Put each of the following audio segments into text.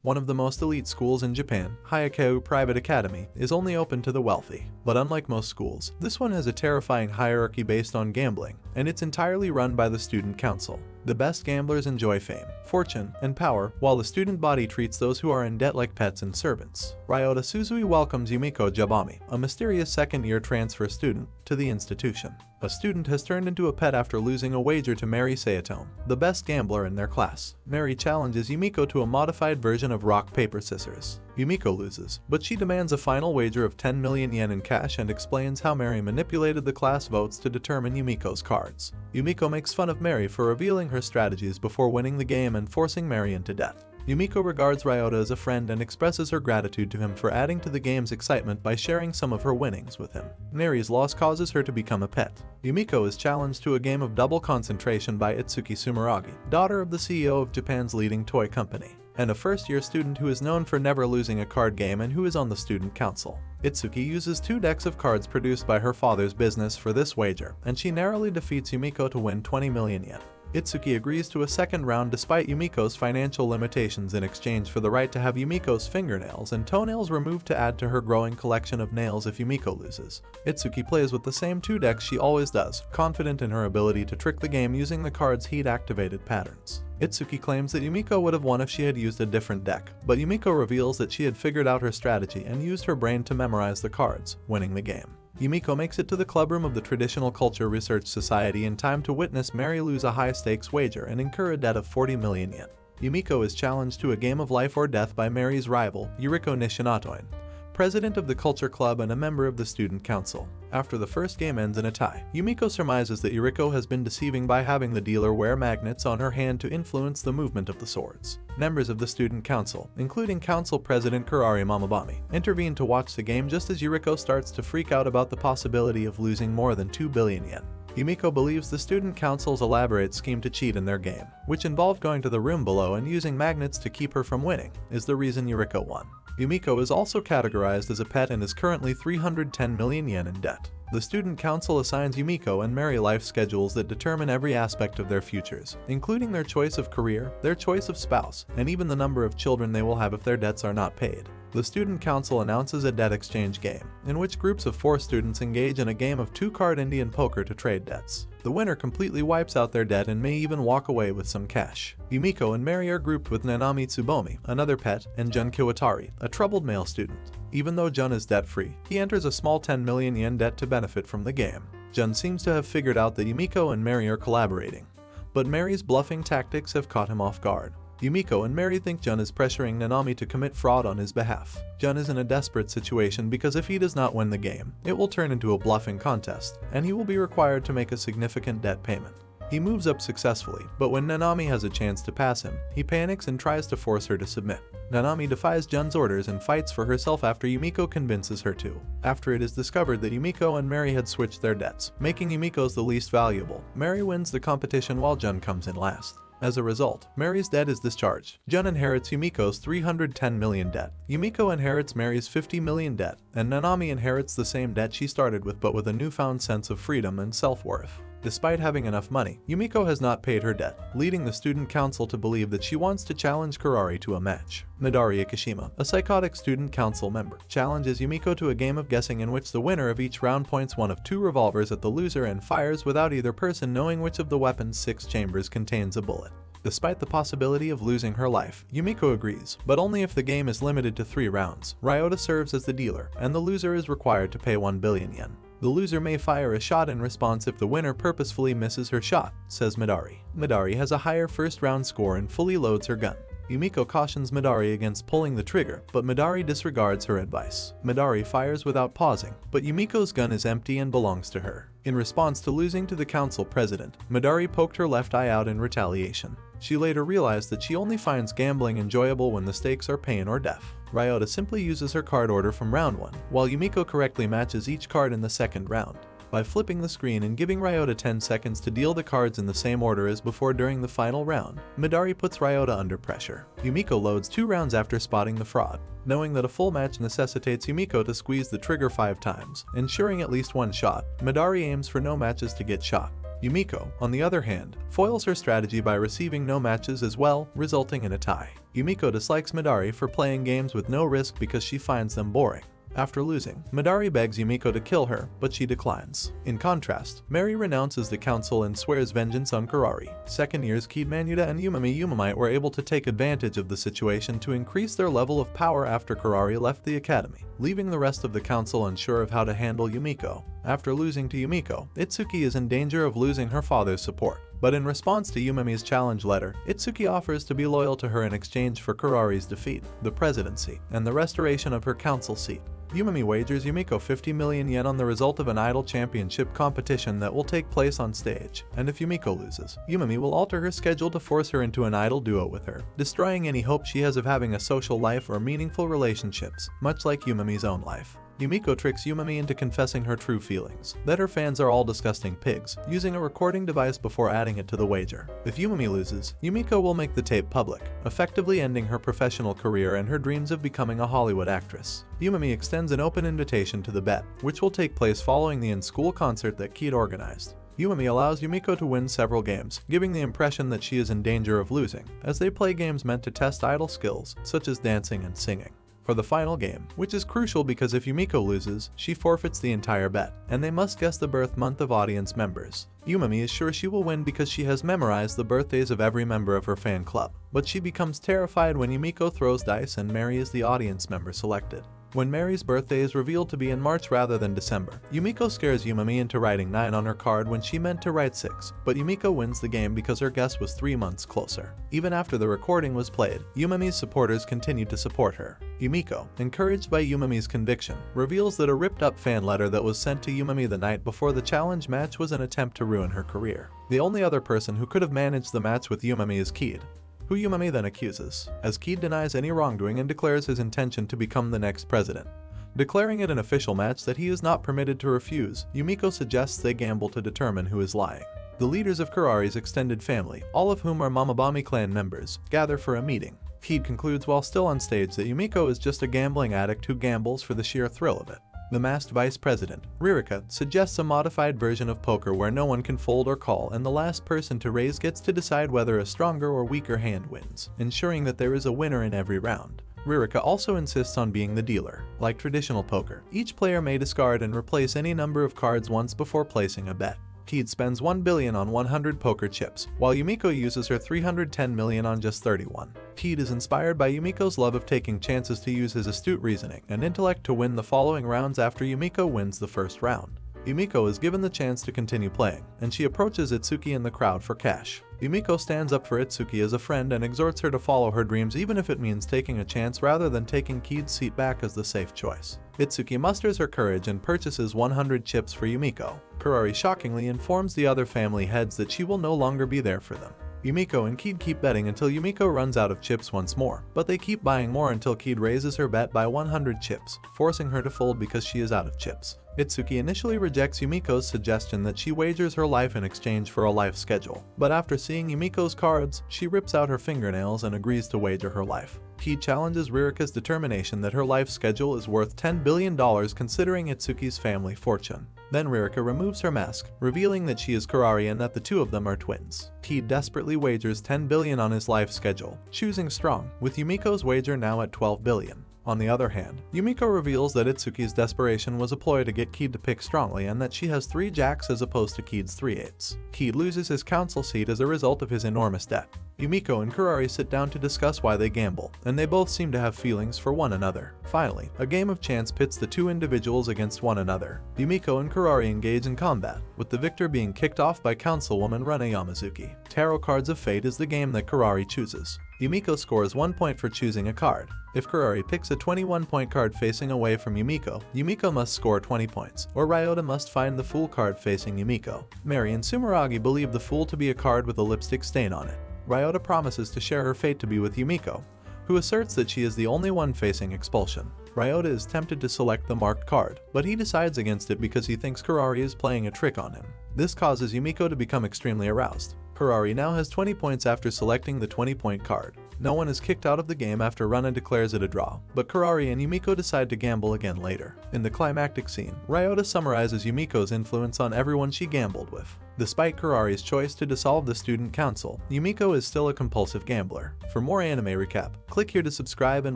One of the most elite schools in Japan, Hyakkaou Private Academy, is only open to the wealthy. But unlike most schools, this one has a terrifying hierarchy based on gambling, and it's entirely run by the student council. The best gamblers enjoy fame, fortune, and power, while the student body treats those who are in debt like pets and servants. Ryota Suzui welcomes Yumeko Jabami, a mysterious second-year transfer student, to the institution. A student has turned into a pet after losing a wager to Mary Sayatome, the best gambler in their class. Mary challenges Yumeko to a modified version of rock, paper, scissors. Yumeko loses, but she demands a final wager of 10 million yen in cash and explains how Mary manipulated the class votes to determine Yumeko's cards. Yumeko makes fun of Mary for revealing her strategies before winning the game and forcing Mary into debt. Yumeko regards Ryota as a friend and expresses her gratitude to him for adding to the game's excitement by sharing some of her winnings with him. Mary's loss causes her to become a pet. Yumeko is challenged to a game of double concentration by Itsuki Sumeragi, daughter of the CEO of Japan's leading toy company, and a first-year student who is known for never losing a card game and who is on the student council. Itsuki uses 2 decks of cards produced by her father's business for this wager, and she narrowly defeats Yumeko to win 20 million yen. Itsuki agrees to a second round despite Yumeko's financial limitations in exchange for the right to have Yumeko's fingernails and toenails removed to add to her growing collection of nails if Yumeko loses. Itsuki plays with the same 2 decks she always does, confident in her ability to trick the game using the card's heat-activated patterns. Itsuki claims that Yumeko would have won if she had used a different deck, but Yumeko reveals that she had figured out her strategy and used her brain to memorize the cards, winning the game. Yumeko makes it to the clubroom of the Traditional Culture Research Society in time to witness Mary lose a high-stakes wager and incur a debt of 40 million yen. Yumeko is challenged to a game of life or death by Mary's rival, Yuriko Nishinatoin, president of the Culture Club and a member of the Student Council. After the first game ends in a tie, Yumeko surmises that Yuriko has been deceiving by having the dealer wear magnets on her hand to influence the movement of the swords. Members of the Student Council, including Council President Kurari Mamabami, intervene to watch the game just as Yuriko starts to freak out about the possibility of losing more than 2 billion yen. Yumeko believes the Student Council's elaborate scheme to cheat in their game, which involved going to the room below and using magnets to keep her from winning, is the reason Yuriko won. Yumeko is also categorized as a pet and is currently 310 million yen in debt. The Student Council assigns Yumeko and Mary life schedules that determine every aspect of their futures, including their choice of career, their choice of spouse, and even the number of children they will have if their debts are not paid. The Student Council announces a debt exchange game, in which groups of 4 students engage in a game of 2-card Indian poker to trade debts. The winner completely wipes out their debt and may even walk away with some cash. Yumeko and Mary are grouped with Nanami Tsubomi, another pet, and Jun Kiwatari, a troubled male student. Even though Jun is debt-free, he enters a small 10 million yen debt to benefit from the game. Jun seems to have figured out that Yumeko and Mary are collaborating, but Mary's bluffing tactics have caught him off guard. Yumeko and Mary think Jun is pressuring Nanami to commit fraud on his behalf. Jun is in a desperate situation because if he does not win the game, it will turn into a bluffing contest, and he will be required to make a significant debt payment. He moves up successfully, but when Nanami has a chance to pass him, he panics and tries to force her to submit. Nanami defies Jun's orders and fights for herself after Yumeko convinces her to. After it is discovered that Yumeko and Mary had switched their debts, making Yumeko's the least valuable, Mary wins the competition while Jun comes in last. As a result, Mary's debt is discharged. Jun inherits Yumeko's 310 million debt. Yumeko inherits Mary's 50 million debt, and Nanami inherits the same debt she started with but with a newfound sense of freedom and self-worth. Despite having enough money, Yumeko has not paid her debt, leading the Student Council to believe that she wants to challenge Kurari to a match. Midari Ikishima, a psychotic Student Council member, challenges Yumeko to a game of guessing in which the winner of each round points one of 2 revolvers at the loser and fires without either person knowing which of the weapon's 6 chambers contains a bullet. Despite the possibility of losing her life, Yumeko agrees, but only if the game is limited to 3 rounds. Ryota serves as the dealer, and the loser is required to pay 1 billion yen. The loser may fire a shot in response if the winner purposefully misses her shot, says Midari. Midari has a higher first-round score and fully loads her gun. Yumeko cautions Midari against pulling the trigger, but Midari disregards her advice. Midari fires without pausing, but Yumeko's gun is empty and belongs to her. In response to losing to the council president, Midari poked her left eye out in retaliation. She later realized that she only finds gambling enjoyable when the stakes are pain or death. Ryota simply uses her card order from round 1, while Yumeko correctly matches each card in the second round. By flipping the screen and giving Ryota 10 seconds to deal the cards in the same order as before during the final round, Midari puts Ryota under pressure. Yumeko loads 2 rounds after spotting the fraud. Knowing that a full match necessitates Yumeko to squeeze the trigger 5 times, ensuring at least 1 shot, Midari aims for no matches to get shot. Yumeko, on the other hand, foils her strategy by receiving no matches as well, resulting in a tie. Yumeko dislikes Midori for playing games with no risk because she finds them boring. After losing, Midori begs Yumeko to kill her, but she declines. In contrast, Mary renounces the council and swears vengeance on Kurari. Second years Kid Manuda and Yumamite were able to take advantage of the situation to increase their level of power after Kurari left the academy, leaving the rest of the council unsure of how to handle Yumeko. After losing to Yumeko, Itsuki is in danger of losing her father's support. But in response to Yumami's challenge letter, Itsuki offers to be loyal to her in exchange for Kurari's defeat, the presidency, and the restoration of her council seat. Yumami wagers Yumeko 50 million yen on the result of an idol championship competition that will take place on stage, and if Yumeko loses, Yumami will alter her schedule to force her into an idol duo with her, destroying any hope she has of having a social life or meaningful relationships, much like Yumami's own life. Yumeko tricks Yumami into confessing her true feelings, that her fans are all disgusting pigs, using a recording device before adding it to the wager. If Yumami loses, Yumeko will make the tape public, effectively ending her professional career and her dreams of becoming a Hollywood actress. Yumami extends an open invitation to the bet, which will take place following the in-school concert that Kid organized. Yumami allows Yumeko to win several games, giving the impression that she is in danger of losing, as they play games meant to test idol skills, such as dancing and singing. For the final game, which is crucial because if Yumeko loses, she forfeits the entire bet, and they must guess the birth month of audience members. Yumami is sure she will win because she has memorized the birthdays of every member of her fan club, but she becomes terrified when Yumeko throws dice and Mary is the audience member selected. When Mary's birthday is revealed to be in March rather than December, Yumeko scares Yumami into writing 9 on her card when she meant to write 6, but Yumeko wins the game because her guess was 3 months closer. Even after the recording was played, Yumami's supporters continued to support her. Yumeko, encouraged by Yumami's conviction, reveals that a ripped-up fan letter that was sent to Yumami the night before the challenge match was an attempt to ruin her career. The only other person who could have managed the match with Yumami is Kid, who Yumami then accuses, as Kid denies any wrongdoing and declares his intention to become the next president. Declaring it an official match that he is not permitted to refuse, Yumeko suggests they gamble to determine who is lying. The leaders of Kurari's extended family, all of whom are Mamabami clan members, gather for a meeting. Kid concludes while still on stage that Yumeko is just a gambling addict who gambles for the sheer thrill of it. The masked vice president, Ririka, suggests a modified version of poker where no one can fold or call and the last person to raise gets to decide whether a stronger or weaker hand wins, ensuring that there is a winner in every round. Ririka also insists on being the dealer. Like traditional poker, each player may discard and replace any number of cards once before placing a bet. Kid spends 1 billion on 100 poker chips, while Yumeko uses her 310 million on just 31. Kid is inspired by Yumeko's love of taking chances to use his astute reasoning and intellect to win the following rounds after Yumeko wins the first round. Yumeko is given the chance to continue playing, and she approaches Itsuki in the crowd for cash. Yumeko stands up for Itsuki as a friend and exhorts her to follow her dreams even if it means taking a chance rather than taking Kid's seat back as the safe choice. Itsuki musters her courage and purchases 100 chips for Yumeko. Kurari shockingly informs the other family heads that she will no longer be there for them. Yumeko and Kid keep betting until Yumeko runs out of chips once more, but they keep buying more until Kid raises her bet by 100 chips, forcing her to fold because she is out of chips. Itsuki initially rejects Yumeko's suggestion that she wagers her life in exchange for a life schedule, but after seeing Yumeko's cards, she rips out her fingernails and agrees to wager her life. Kid challenges Ririka's determination that her life schedule is worth $10 billion considering Itsuki's family fortune. Then Ririka removes her mask, revealing that she is Kurari and that the two of them are twins. Kid desperately wagers 10 billion on his life schedule, choosing strong, with Yumeko's wager now at 12 billion. On the other hand, Yumeko reveals that Itsuki's desperation was a ploy to get Kid to pick strongly and that she has 3 jacks as opposed to Kid's 3 eights. Kid loses his council seat as a result of his enormous debt. Yumeko and Kurari sit down to discuss why they gamble, and they both seem to have feelings for one another. Finally, a game of chance pits the two individuals against one another. Yumeko and Kurari engage in combat, with the victor being kicked off by councilwoman Rene Yamazuki. Tarot Cards of Fate is the game that Kurari chooses. Yumeko scores 1 point for choosing a card. If Kurari picks a 21-point card facing away from Yumeko, Yumeko must score 20 points, or Ryota must find the Fool card facing Yumeko. Mary and Sumeragi believe the Fool to be a card with a lipstick stain on it. Ryota promises to share her fate to be with Yumeko, who asserts that she is the only one facing expulsion. Ryota is tempted to select the marked card, but he decides against it because he thinks Kurari is playing a trick on him. This causes Yumeko to become extremely aroused. Kurari now has 20 points after selecting the 20-point card. No one is kicked out of the game after Runa declares it a draw, but Kurari and Yumeko decide to gamble again later. In the climactic scene, Ryota summarizes Yumeko's influence on everyone she gambled with. Despite Kurari's choice to dissolve the student council, Yumeko is still a compulsive gambler. For more anime recap, click here to subscribe and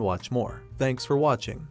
watch more. Thanks for watching.